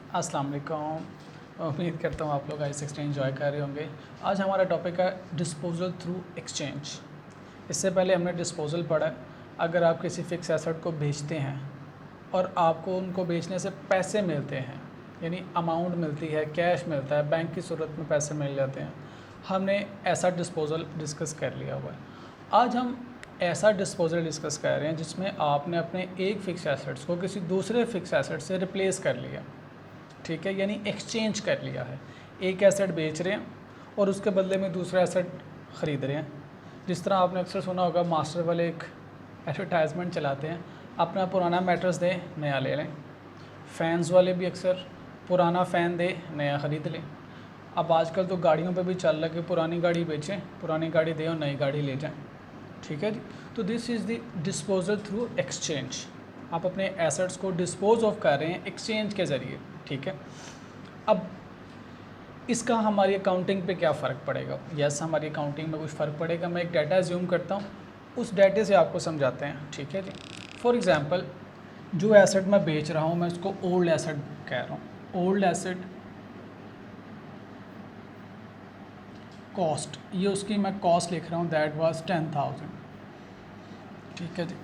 अस्सलाम वालेकुम। उम्मीद करता हूँ आप लोग आइस एक्सचेंज एंजॉय कर रहे होंगे। आज हमारा टॉपिक है डिस्पोजल थ्रू एक्सचेंज। इससे पहले हमने डिस्पोजल पढ़ा। अगर आप किसी फ़िक्स एसेट को बेचते हैं और आपको उनको बेचने से पैसे मिलते हैं, यानी अमाउंट मिलती है, कैश मिलता है, बैंक की सूरत में पैसे मिल जाते हैं, हमने ऐसा डिस्पोजल डिस्कस कर लिया हुआ है। आज हम ऐसा डिस्पोजल डिस्कस कर रहे हैं जिसमें आपने अपने एक फ़िक्स एसेट्स को किसी दूसरे फ़िक्स एसेट से रिप्लेस कर लिया, ठीक है, यानी एक्सचेंज कर लिया है। एक एसेट बेच रहे हैं और उसके बदले में दूसरा एसेट ख़रीद रहे हैं। जिस तरह आपने अक्सर सुना होगा, मास्टर वाले एक एडवर्टाइजमेंट चलाते हैं, अपना पुराना मैट्रेस दे नया ले लें। फ़ैन्स वाले भी अक्सर पुराना फ़ैन दे नया ख़रीद लें। अब आजकल तो गाड़ियों पे भी चल रहा है कि पुरानी गाड़ी बेचें, पुरानी गाड़ी दें और नई गाड़ी ले जाएं, ठीक है जी। तो this is the disposal through exchange. आप अपने एसेट्स को डिस्पोज ऑफ कर रहे हैं एक्सचेंज के ज़रिए, ठीक है। अब इसका हमारी अकाउंटिंग पे क्या फ़र्क पड़ेगा? यस, हमारी अकाउंटिंग में कुछ फ़र्क पड़ेगा। मैं एक डाटा ज़ूम करता हूँ, उस डाटे से आपको समझाते हैं, ठीक है जी। फॉर एग्ज़ाम्पल, जो एसेट मैं बेच रहा हूँ मैं उसको ओल्ड एसेट कह रहा हूँ। ओल्ड एसेट कॉस्ट, ये उसकी मैं कॉस्ट लिख रहा हूँ, दैट वाज 10,000, ठीक है जी।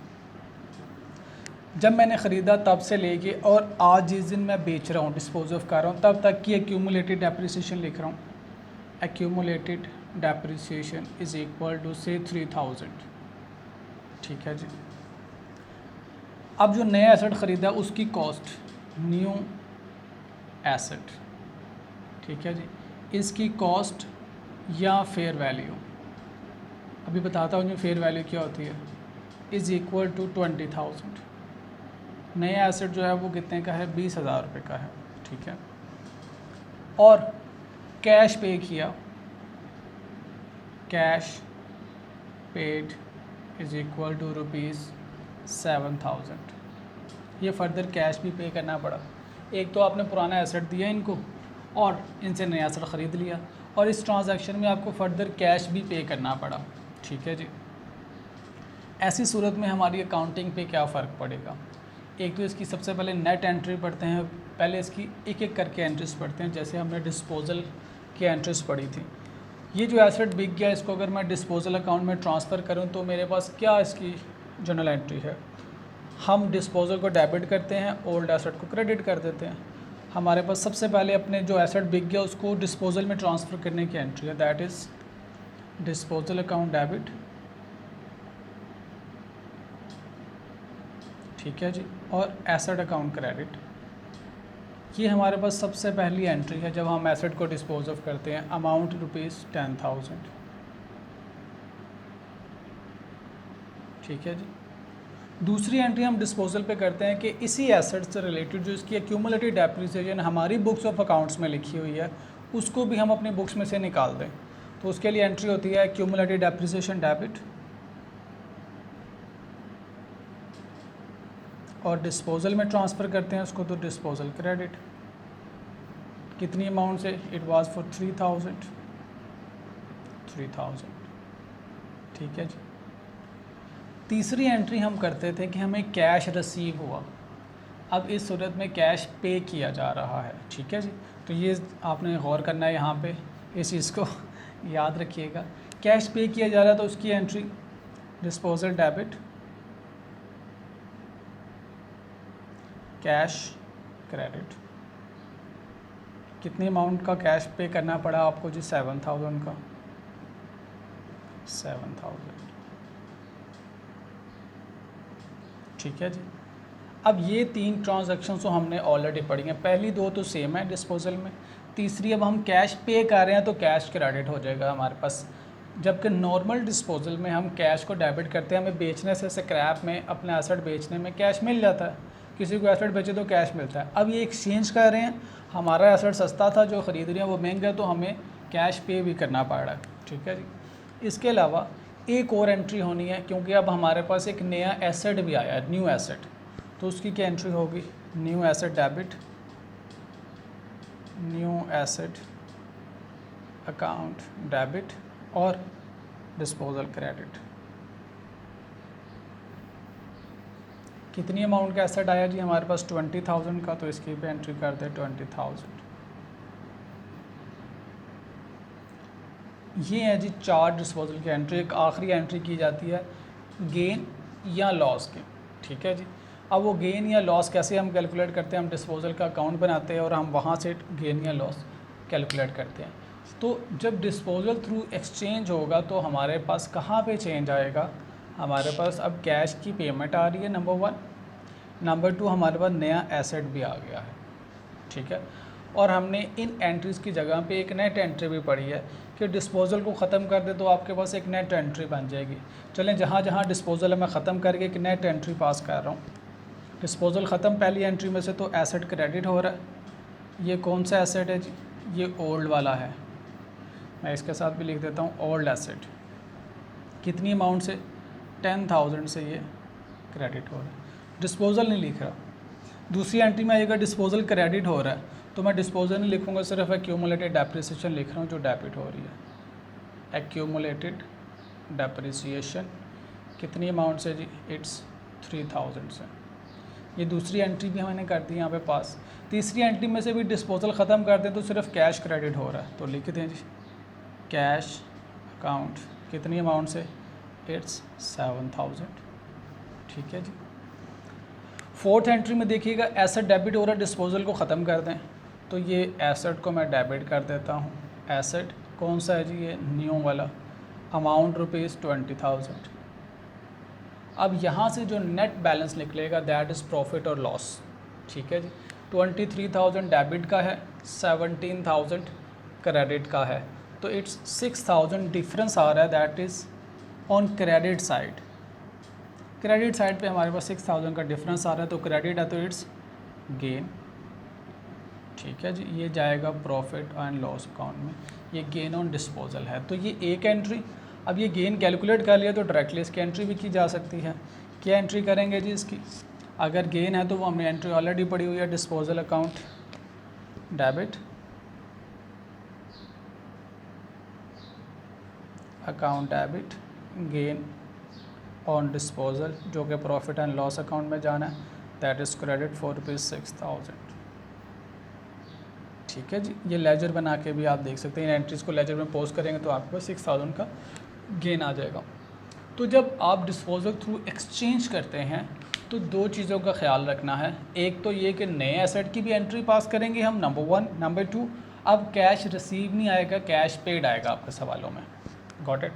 जब मैंने ख़रीदा तब से लेके और आज जिस दिन मैं बेच रहा हूँ, डिस्पोज ऑफ कर रहा हूँ, तब तक की एक्यूमुलेटेड डेप्रिसिएशन लिख रहा हूँ। Accumulated depreciation is equal to say 3,000, ठीक है जी। अब जो नया एसेट ख़रीदा उसकी कॉस्ट, न्यू एसेट, ठीक है जी, इसकी कॉस्ट या फेयर वैल्यू, अभी बताता हूँ जो फेयर वैल्यू क्या होती है, इज़ इक्वल टू 20,000। नया एसेट जो है वो कितने का है? 20,000 रुपये का है, ठीक है। और कैश पे किया, cash paid is equal to ₹7,000। ये फर्दर कैश भी पे करना पड़ा। एक तो आपने पुराना एसेट दिया इनको और इनसे नया एसेट ख़रीद लिया, और इस ट्रांजैक्शन में आपको फर्दर कैश भी पे करना पड़ा, ठीक है जी। ऐसी सूरत में हमारी अकाउंटिंग पे क्या फ़र्क पड़ेगा? एक तो इसकी सबसे पहले नेट एंट्री पढ़ते हैं, पहले इसकी एक एक करके एंट्रीज पढ़ते हैं। जैसे हमने डिस्पोजल की एंट्रीज पढ़ी थी, ये जो एसेट बिक गया, इसको अगर मैं डिस्पोजल अकाउंट में ट्रांसफ़र करूं तो मेरे पास क्या इसकी जर्नल एंट्री है? हम डिस्पोजल को डेबिट करते हैं, ओल्ड एसेट को क्रेडिट कर देते हैं। हमारे पास सबसे पहले अपने जो एसेट बिक गया उसको डिस्पोजल में ट्रांसफ़र करने की एंट्री है, that is disposal account debit, ठीक है जी। और एसेट अकाउंट क्रेडिट, ये हमारे पास सबसे पहली एंट्री है जब हम एसेट को डिस्पोज ऑफ करते हैं। अमाउंट ₹10,000, ठीक है जी। दूसरी एंट्री हम डिस्पोजल पे करते हैं कि इसी एसेट से रिलेटेड जो इसकी एक्यूमुलेटेड डेप्रिसिएशन हमारी बुक्स ऑफ अकाउंट्स में लिखी हुई है उसको भी हम अपनी बुक्स में से निकाल दें। तो उसके लिए एंट्री होती है एक्यूमुलेटेड डेप्रिसिएशन डेबिट, और डिस्पोजल में ट्रांसफ़र करते हैं उसको तो डिस्पोजल क्रेडिट। कितनी अमाउंट से? इट वाज फॉर 3,000, ठीक है जी। तीसरी एंट्री हम करते थे कि हमें कैश रिसीव हुआ। अब इस सूरत में कैश पे किया जा रहा है, ठीक है जी। तो ये आपने गौर करना है यहाँ पे, इस चीज़ को याद रखिएगा। कैश पे किया जा रहा है तो उसकी entry disposal debit, cash credit. कितनी अमाउंट का कैश पे करना पड़ा आपको जी? 7,000 का, 7,000, ठीक है जी। अब ये तीन ट्रांजैक्शन तो हमने ऑलरेडी पढ़ी हैं, पहली दो तो सेम है डिस्पोजल में, तीसरी अब हम कैश पे कर रहे हैं तो कैश क्रेडिट हो जाएगा हमारे पास। जबकि नॉर्मल डिस्पोजल में हम कैश को डेबिट करते हैं, हमें बेचने से स्क्रैप में अपने एसेट बेचने में कैश मिल जाता है, किसी को एसेट बेचे तो कैश मिलता है। अब ये एक्सचेंज कर रहे हैं, हमारा एसेट सस्ता था, जो ख़रीद रहे हैं वो महंगा है, तो हमें कैश पे भी करना पड़ रहा है, ठीक है जी। इसके अलावा एक और एंट्री होनी है, क्योंकि अब हमारे पास एक नया एसेट भी आया है, न्यू एसेट, तो उसकी क्या एंट्री होगी? New asset debit, new asset account debit और डिस्पोजल क्रेडिट। कितनी अमाउंट का एसेट आया जी हमारे पास 20,000 का, तो इसकी पे एंट्री कर दे 20,000। ये है जी 4 डिस्पोजल की एंट्री। एक आखिरी एंट्री की जाती है गेन या लॉस की, ठीक है जी। अब वो गेन या लॉस कैसे हम कैलकुलेट करते हैं, हम डिस्पोजल का अकाउंट बनाते हैं और हम वहाँ से गेन या लॉस कैलकुलेट करते हैं। तो जब डिस्पोजल थ्रू एक्सचेंज होगा तो हमारे पास कहाँ पे चेंज आएगा, हमारे पास अब कैश की पेमेंट आ रही है नंबर 1, नंबर 2 हमारे पास नया एसेट भी आ गया है, ठीक है। और हमने इन एंट्रीज़ की जगह पे एक नेट एंट्री भी पढ़ी है कि डिस्पोजल को ख़त्म कर दे तो आपके पास एक नेट एंट्री बन जाएगी। चलें जहाँ जहाँ डिस्पोजल है मैं ख़त्म करके एक नेट एंट्री पास कर रहा हूँ। डिस्पोजल ख़त्म पहली एंट्री में से, तो एसेट क्रेडिट हो रहा है। ये कौन सा एसेट है जी, ये ओल्ड वाला है, मैं इसके साथ भी लिख देता हूँ ओल्ड एसेट। कितनी अमाउंट से, 10,000 से ये क्रेडिट हो रहा है, डिस्पोजल नहीं लिख रहा। दूसरी एंट्री में आएगा डिस्पोजल क्रेडिट हो रहा है, तो मैं डिस्पोजल नहीं लिखूँगा, सिर्फ एक्यूमुलेटेड डेप्रिसिएशन लिख रहा हूँ जो डेबिट हो रही है। एक्यूमुलेटेड डेप्रिसिएशन कितनी अमाउंट से जी, इट्स 3,000 से। ये दूसरी एंट्री भी मैंने कर दी यहाँ पे पास। तीसरी एंट्री में से भी डिस्पोजल ख़त्म कर दें तो सिर्फ कैश क्रेडिट हो रहा है, तो लिख दें जी कैश अकाउंट कितनी अमाउंट से, इट्स 7,000, ठीक है जी। फोर्थ एंट्री में देखिएगा एसेट डेबिट हो रहा है, डिस्पोजल को ख़त्म कर दें, तो ये एसेट को मैं डेबिट कर देता हूँ। एसेट कौन सा है जी, ये न्यू वाला, अमाउंट ₹20,000। अब यहाँ से जो नेट बैलेंस निकलेगा दैट इज़ प्रॉफिट और लॉस, ठीक है जी। 23,000 डेबिट का है, 17,000 क्रेडिट का है, तो इट्स 6,000 डिफरेंस आ रहा है, that is on credit side. Credit side पे हमारे पास 6,000 का डिफरेंस आ रहा है, तो क्रेडिट है तो इट्स गेन, ठीक है जी। ये जाएगा प्रॉफिट एंड लॉस अकाउंट में, ये गेन ऑन डिस्पोजल है। तो ये एक एंट्री। अब ये गेन कैलकुलेट कर लिया तो डायरेक्टली इसकी एंट्री भी की जा सकती है। क्या एंट्री करेंगे जी इसकी, अगर गेन है तो वो हमने एंट्री ऑलरेडी पड़ी हुई है, disposal account debit, account debit, gain on disposal जो कि प्रॉफिट एंड लॉस अकाउंट में जाना है, दैट इज़ क्रेडिट फॉर ₹6,000, ठीक है जी। ये लेजर बना के भी आप देख सकते हैं, इन एंट्रीज़ को लेजर में पोस्ट करेंगे तो आपको 6,000 का गेन आ जाएगा। तो जब आप डिस्पोजल थ्रू एक्सचेंज करते हैं तो दो चीज़ों का ख्याल रखना है। एक तो ये कि नए एसेट की भी एंट्री पास करेंगे हम, नंबर 1। नंबर 2, अब कैश रिसीव नहीं आएगा, कैश पेड आएगा आपके सवालों में। Got it.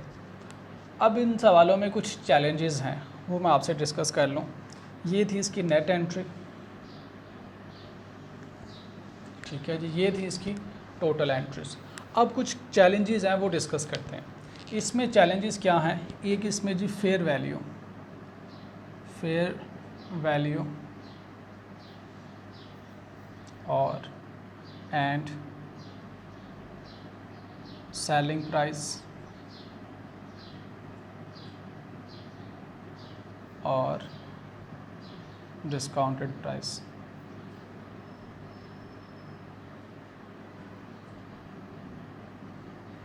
अब इन सवालों में कुछ चैलेंजेस हैं, वो मैं आपसे डिस्कस कर लूँ। ये थी इसकी नेट एंट्री, ठीक है जी, ये थी इसकी टोटल एंट्रीज। अब कुछ चैलेंजेस हैं वो डिस्कस करते हैं। इसमें चैलेंजेस क्या हैं, एक इसमें जी फेयर वैल्यू और एंड सेलिंग प्राइस और discounted price.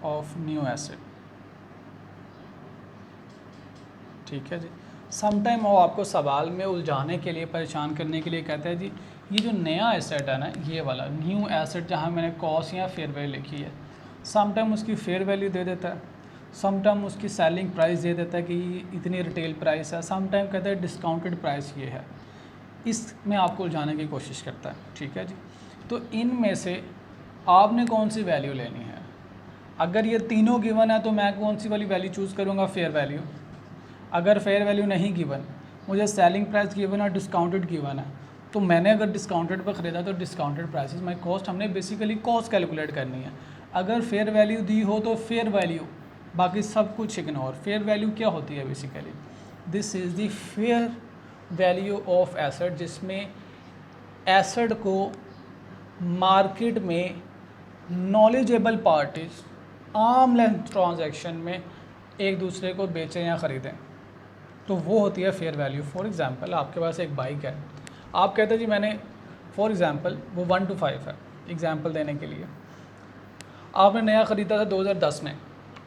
Of new asset, ठीक है जी। समटाइम वो आपको सवाल में उलझाने के लिए, परेशान करने के लिए कहते हैं जी ये जो नया एसेट है ना, ये वाला न्यू एसेट जहाँ मैंने कॉस्ट या फेयर वैल्यू लिखी है, समटाइम उसकी फेयर वैल्यू दे देता है, समटाइम उसकी सेलिंग प्राइस दे देता है कि इतनी रिटेल प्राइस है, समटाइम कहता है डिस्काउंटेड प्राइस ये है। इसमें आपको उलझाने की कोशिश करता है, ठीक है जी। तो इनमें से आपने कौन सी वैल्यू लेनी है। अगर ये तीनों गिवन है तो मैं कौन सी वाली वैल्यू चूज़ करूँगा, फेयर वैल्यू। अगर फेयर वैल्यू नहीं गिवन, मुझे सेलिंग प्राइस गिवन और डिस्काउंटेड गिवन है, तो मैंने अगर डिस्काउंटेड पर ख़रीदा तो डिस्काउंटेड प्राइसेस माई कॉस्ट, हमने बेसिकली कॉस्ट कैलकुलेट करनी है। अगर फेयर वैल्यू दी हो तो फेयर वैल्यू, बाकी सब कुछ इग्नोर। फेयर वैल्यू क्या होती है basically, this is the fair value of asset, जिसमें एसेट को मार्केट में knowledgeable parties arm length transaction में एक दूसरे को बेचें या ख़रीदें, तो वो होती है फेयर वैल्यू। फॉर एग्जांपल आपके पास एक बाइक है, आप कहते हैं जी मैंने, फॉर एग्जांपल वो 1 to 5 है, एग्जांपल देने के लिए आपने नया ख़रीदा था 2010 में,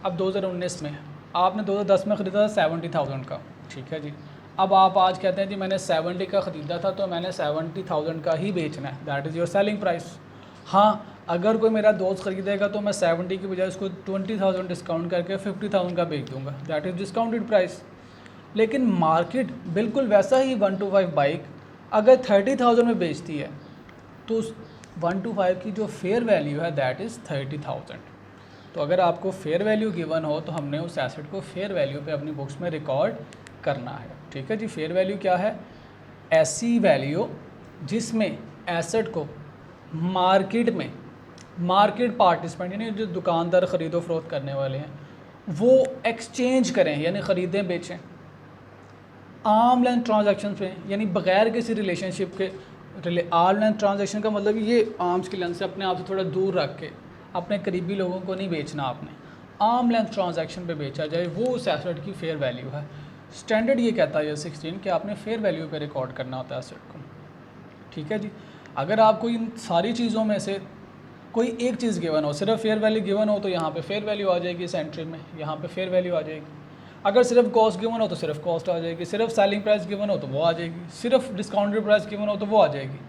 अब 2019 में आपने 2010 में ख़रीदा था 70,000 का, ठीक है जी। अब आप आज कहते हैं जी मैंने 70 का ख़रीदा था तो मैंने 70,000 का ही बेचना है, that is your selling price. हाँ, अगर कोई मेरा दोस्त ख़रीदेगा तो मैं 70 की बजाय उसको 20,000 डिस्काउंट करके 50,000 का बेच दूंगा, दैट इज़ डिस्काउंटेड प्राइस। लेकिन मार्केट बिल्कुल वैसा ही 125 बाइक अगर 30,000 में बेचती है तो उस 125 की जो फेयर वैल्यू है दैट इज़ 30,000। तो अगर आपको फेयर वैल्यू गिवन हो तो हमने उस एसेट को फेयर वैल्यू पे अपनी बुक्स में रिकॉर्ड करना है। ठीक है जी। फेयर वैल्यू क्या है? ऐसी वैल्यू जिसमें एसेट को मार्केट में मार्केट पार्टिसिपेंट यानी जो दुकानदार ख़रीदो फरोख्त करने वाले हैं वो एक्सचेंज करें यानी ख़रीदें बेचें आर्म लेंथ ट्रांजैक्शन पे, यानी बग़ैर किसी रिलेशनशिप के। आर्म लेंथ ट्रांजैक्शन का मतलब ये आर्म्स की लेंथ से अपने आप से थोड़ा दूर रख के अपने करीबी लोगों को नहीं बेचना, आपने आर्म लेंथ ट्रांजैक्शन पे बेचा जाए, वो उस एसेट की फेयर वैल्यू है। स्टैंडर्ड ये कहता है 16 कि आपने फेयर वैल्यू पे रिकॉर्ड करना होता है एसेट को। ठीक है जी। अगर आपको इन सारी चीज़ों में से कोई एक चीज़ गिवन हो, सिर्फ फेयर वैल्यू गिवन हो तो यहाँ पे फेयर वैल्यू आ जाएगी इस एंट्री में, यहाँ पे फेयर वैल्यू आ जाएगी। अगर सिर्फ कॉस्ट गिवन हो तो सिर्फ कॉस्ट आ जाएगी, सिर्फ सेलिंग प्राइस गिवन हो तो वो आ जाएगी, सिर्फ डिस्काउंटेड प्राइस गिवन हो तो वो आ जाएगी।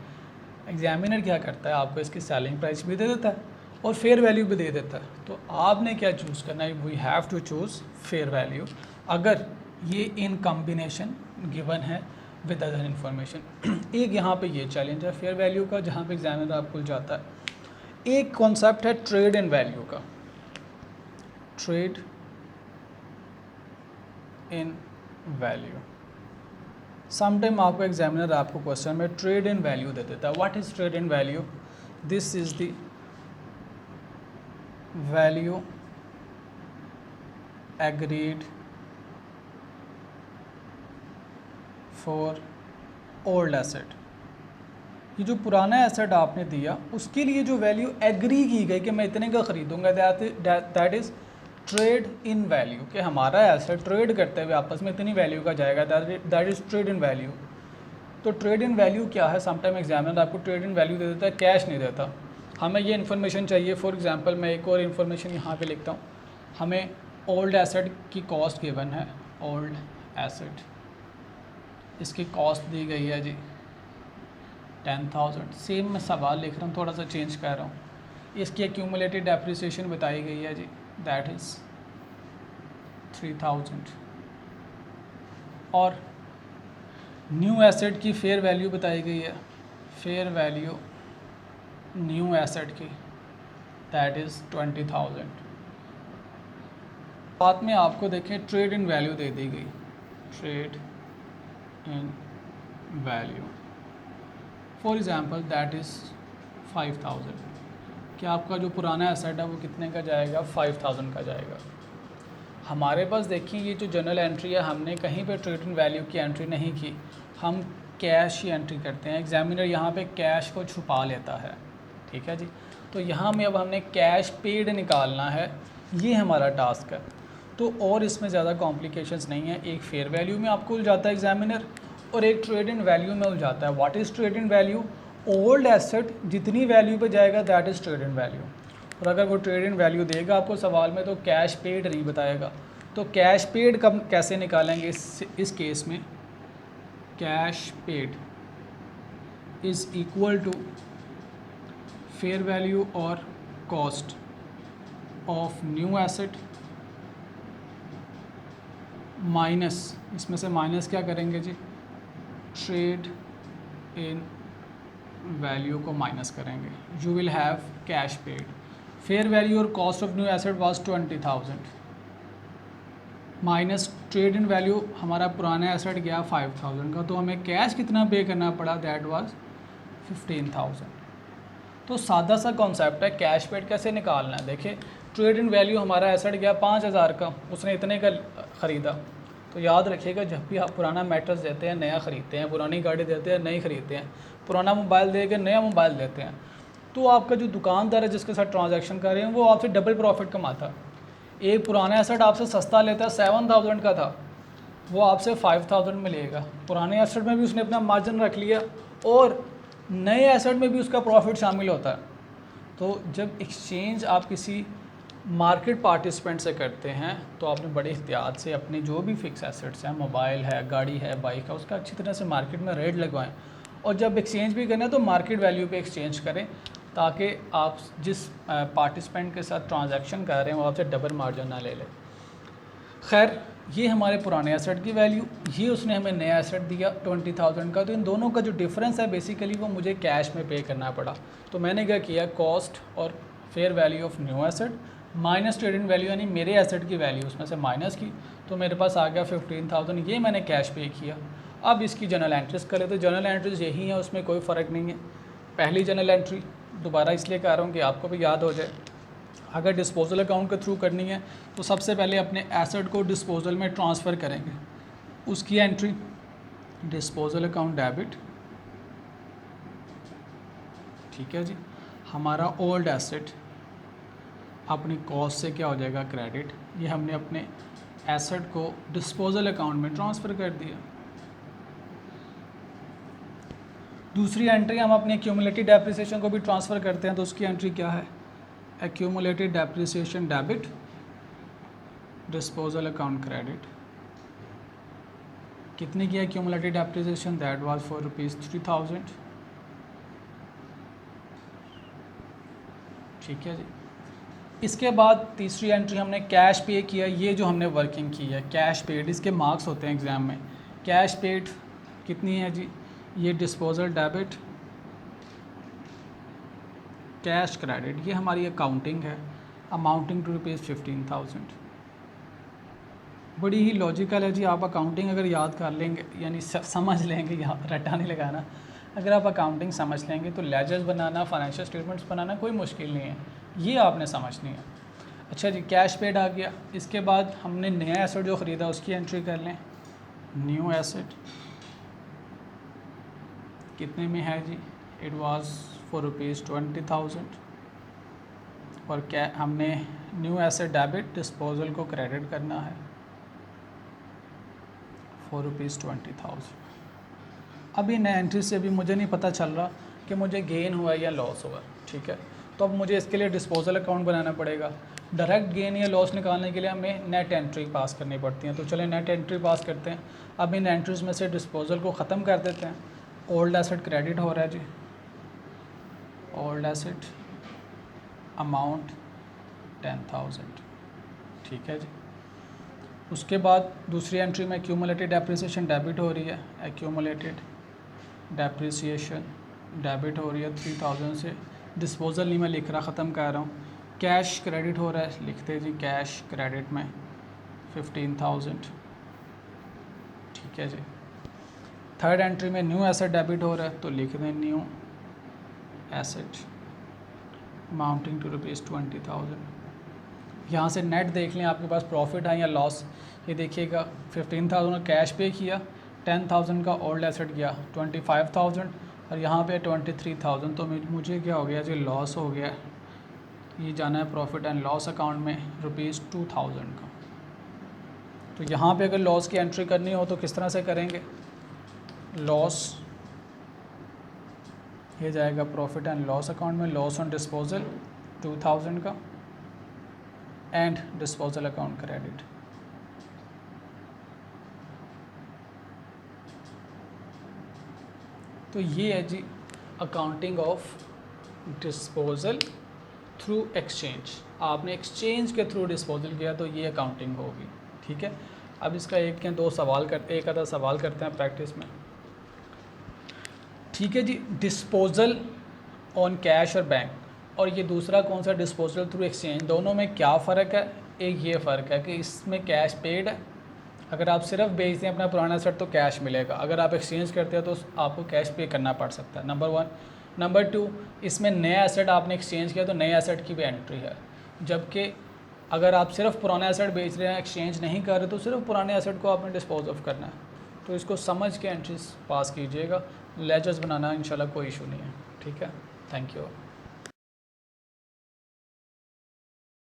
एग्जामिनर क्या करता है, आपको इसकी सेलिंग प्राइस भी दे देता है और फेयर वैल्यू भी दे देता है। तो आपने क्या चूज़ करना है? We have to choose fair value अगर ये इन कॉम्बिनेशन गिवन है विद अदर इन्फॉर्मेशन। एक यहाँ पे ये चैलेंज है फेयर वैल्यू का, जहाँ पे एग्जामिनर आपको जाता है। एक कॉन्सेप्ट है ट्रेड इन वैल्यू का, ट्रेड इन वैल्यू। समटाइम आपको एग्जामिनर आपको क्वेश्चन में ट्रेड इन वैल्यू दे देता है। What is trade in value? This is the value agreed for old asset. ये जो पुराना एसेट आपने दिया उसके लिए जो वैल्यू एग्री की गई कि मैं इतने का ख़रीदूँगा, that is trade in value, कि हमारा एसेट ट्रेड करते हुए आपस में इतनी वैल्यू का जाएगा, that is trade in value. तो ट्रेड इन वैल्यू क्या है? समटाइम एग्जामिनर आपको ट्रेड इन वैल्यू दे देता है, कैश नहीं देता। हमें ये इन्फॉर्मेशन चाहिए। फॉर एग्जांपल मैं एक और इन्फॉर्मेशन यहाँ पे लिखता हूँ। हमें ओल्ड एसेट की कॉस्ट गिवन है, ओल्ड एसेट, इसकी कॉस्ट दी गई है जी 10,000। सेम मैं सवाल लिख रहा हूँ, थोड़ा सा चेंज कर रहा हूँ। इसकी एक्यूमुलेटेड डेप्रिसिएशन बताई गई है जी, दैट इज़ 3,000। और न्यू एसेट की फेयर वैल्यू बताई गई है, फेयर वैल्यू न्यू एसेट की दैट इज़ 20,000। बाद में आपको देखें ट्रेड इन वैल्यू दे दी गई, trade in value for example that is 5,000। कि आपका जो पुराना एसेट है वो कितने का जाएगा? 5,000 का जाएगा। हमारे पास देखिए ये जो जनरल एंट्री है, हमने कहीं पे ट्रेड इन वैल्यू की एंट्री नहीं की, हम कैश ही एंट्री करते हैं। एग्जामिनर यहाँ पे कैश को छुपा लेता है। ठीक है जी। तो यहाँ में अब हमने कैश पेड निकालना है, ये हमारा टास्क है। तो और इसमें ज़्यादा कॉम्प्लिकेशंस नहीं है। एक फेयर वैल्यू में आपको उलझाता है एग्जामिनर और एक ट्रेड इन वैल्यू में उलझाता है। What is trade in value? Old asset जितनी वैल्यू पे जाएगा that is trade in value. और अगर वो ट्रेड इन वैल्यू देगा आपको सवाल में तो कैश पेड नहीं बताएगा। तो कैश पेड कब कैसे निकालेंगे इस केस में? Cash paid is equal to fair value और cost of new asset minus, इसमें से माइनस क्या करेंगे जी? ट्रेड इन वैल्यू को माइनस करेंगे। You will have cash paid. Fair value और cost of new asset was 20,000 minus trade in value, हमारा पुराना एसेट गया 5,000 का, तो हमें कैश कितना पे करना पड़ा? That was 15,000। तो सादा सा कॉन्सेप्ट है, कैश पेड कैसे निकालना है। देखिए ट्रेड इन वैल्यू हमारा एसेट गया 5,000 का, उसने इतने का ख़रीदा। तो याद रखिएगा जब भी आप पुराना मैटर्स देते हैं, नया ख़रीदते हैं, पुरानी गाड़ी देते हैं, नई ख़रीदते हैं, पुराना मोबाइल दे के नया मोबाइल देते हैं, तो आपका जो दुकानदार है जिसके साथ ट्रांजैक्शन कर रहे हैं वो आपसे डबल प्रॉफिट कमाता है। एक पुराना एसेट आपसे सस्ता लेता है, 7,000 का था, वो आपसे 5,000 में लेगा। पुराने एसेट में भी उसने अपना मार्जिन रख लिया और नए एसेट में भी उसका प्रॉफिट शामिल होता है। तो जब एक्सचेंज आप किसी मार्केट पार्टिसिपेंट से करते हैं तो आपने बड़े एहतियात से अपने जो भी फिक्स एसेट्स हैं, मोबाइल है, गाड़ी है, बाइक है, उसका अच्छी तरह से मार्केट में रेट लगवाएं और जब एक्सचेंज भी करें तो मार्केट वैल्यू पे एक्सचेंज करें ताकि आप जिस पार्टिसिपेंट के साथ ट्रांजैक्शन कर रहे हैं वो आपसे डबल मार्जिन ना ले लें। खैर, ये हमारे पुराने एसेट की वैल्यू, ये उसने हमें नया एसेट दिया 20,000 का, तो इन दोनों का जो डिफरेंस है बेसिकली वो मुझे कैश में पे करना पड़ा। तो मैंने क्या किया, कॉस्ट और fair value of new asset minus trading value यानी मेरे एसेट की वैल्यू उसमें से माइनस की, तो मेरे पास आ गया 15,000, ये मैंने कैश पे किया। अब इसकी जनरल एंट्रीज करें तो जनरल एंट्रीज यही है, उसमें कोई फ़र्क नहीं है। पहली जनरल एंट्री दोबारा इसलिए कह रहा हूँ कि आपको भी याद हो जाए, अगर डिस्पोजल अकाउंट के थ्रू करनी है तो सबसे पहले अपने एसेट को डिस्पोजल में ट्रांसफ़र करेंगे। उसकी एंट्री डिस्पोजल अकाउंट डेबिट, ठीक है जी। हमारा ओल्ड एसेट अपनी कॉस्ट से क्या हो जाएगा, क्रेडिट। ये हमने अपने एसेट को डिस्पोजल अकाउंट में ट्रांसफ़र कर दिया। दूसरी एंट्री हम अपने एक्यूमुलेटेड डेप्रिसिएशन को भी ट्रांसफ़र करते हैं, तो उसकी एंट्री क्या है, accumulated depreciation debit, disposal account credit. कितने की accumulated depreciation, that was for ₹3,000, ठीक है जी। इसके बाद तीसरी एंट्री हमने कैश पे किया, ये जो हमने वर्किंग की है कैश पेड, इसके मार्क्स होते हैं एग्ज़ाम में। कैश पेड कितनी है जी, ये डिस्पोजल डेबिट, कैश क्रेडिट, ये हमारी अकाउंटिंग है, अमाउंटिंग टू ₹15,000। बड़ी ही लॉजिकल है जी। आप अकाउंटिंग अगर याद कर लेंगे यानी समझ लेंगे, यहाँ रट्टा नहीं लगाना, अगर आप अकाउंटिंग समझ लेंगे तो लेजर्स बनाना, फाइनेंशियल स्टेटमेंट्स बनाना कोई मुश्किल नहीं है, ये आपने समझनी है। अच्छा जी, कैश पेड आ गया। इसके बाद हमने नया एसेट जो ख़रीदा उसकी एंट्री कर लें, न्यू एसेट कितने में है जी, इट वाज फॉर ₹20,000 और क्या हमने न्यू एसेट डेबिट, डिस्पोजल को क्रेडिट करना है फॉर ₹20,000। अब इन एंट्री से भी मुझे नहीं पता चल रहा कि मुझे गेन हुआ या लॉस हुआ, ठीक है। तो अब मुझे इसके लिए डिस्पोजल अकाउंट बनाना पड़ेगा। डायरेक्ट गेन या लॉस निकालने के लिए हमें नेट एंट्री पास करनी पड़ती हैं, तो चलें नेट एंट्री पास करते हैं। अब इन एंट्रीज़ में से डिस्पोजल को ख़त्म कर देते हैं। ओल्ड एसेट क्रेडिट हो रहा है जी, ओल्ड एसेट अमाउंट 10,000, ठीक है जी। उसके बाद दूसरी एंट्री में एक्यूमुलेटेड डेप्रिसिएशन डेबिट हो रही है, एक्यूमुलेटेड डेप्रिसिएशन डेबिट हो रही है 3,000 से। डिस्पोजल नहीं मैं लिख रहा, ख़त्म कर रहा हूँ। कैश क्रेडिट हो रहा है, लिखते जी कैश क्रेडिट में 15,000, ठीक है जी। थर्ड एंट्री में न्यू एसेट डेबिट हो रहा है, तो लिख दें न्यू एसेट अमाउंटिंग टू ₹20,000। यहाँ से नेट देख लें आपके पास प्रॉफिट है या लॉस, ये देखिएगा 15,000 कैश पे किया, 10,000 का ओल्ड एसेट गया 25,000 और यहाँ पे 23,000, तो मुझे क्या हो गया जी, लॉस हो गया। ये जाना है प्रॉफिट एंड लॉस अकाउंट में ₹2,000 का। तो यहाँ पे अगर लॉस की एंट्री करनी हो तो किस तरह से करेंगे, लॉस ये जाएगा प्रॉफिट एंड लॉस अकाउंट में, लॉस ऑन डिस्पोजल 2,000 का एंड डिस्पोजल अकाउंट क्रेडिट। तो ये है जी accounting of disposal through exchange. आपने एक्सचेंज के थ्रू डिस्पोजल किया तो ये अकाउंटिंग होगी, ठीक है। अब इसका एक या दो सवाल करते, एक आधा सवाल करते हैं प्रैक्टिस में, ठीक है जी। डिस्पोजल ऑन कैश और बैंक, और ये दूसरा कौन सा डिस्पोजल थ्रू एक्सचेंज, दोनों में क्या फ़र्क है। एक ये फ़र्क है कि इसमें कैश पेड है, अगर आप सिर्फ बेचते हैं अपना पुराना सेट तो कैश मिलेगा, अगर आप एक्सचेंज करते हैं तो आपको कैश पे करना पड़ सकता है, नंबर 1। नंबर 2, इसमें नया एसेट आपने एक्सचेंज किया तो नए एसेट की भी एंट्री है, जबकि अगर आप सिर्फ पुराना एसेट बेच रहे हैं, एक्सचेंज नहीं कर रहे, तो सिर्फ पुराने एसेट को आपने डिस्पोज ऑफ करना है। तो इसको समझ के एंट्रीज पास कीजिएगा, लेजर्स बनाना इंशाल्लाह कोई इशू नहीं है, ठीक है। Thank you.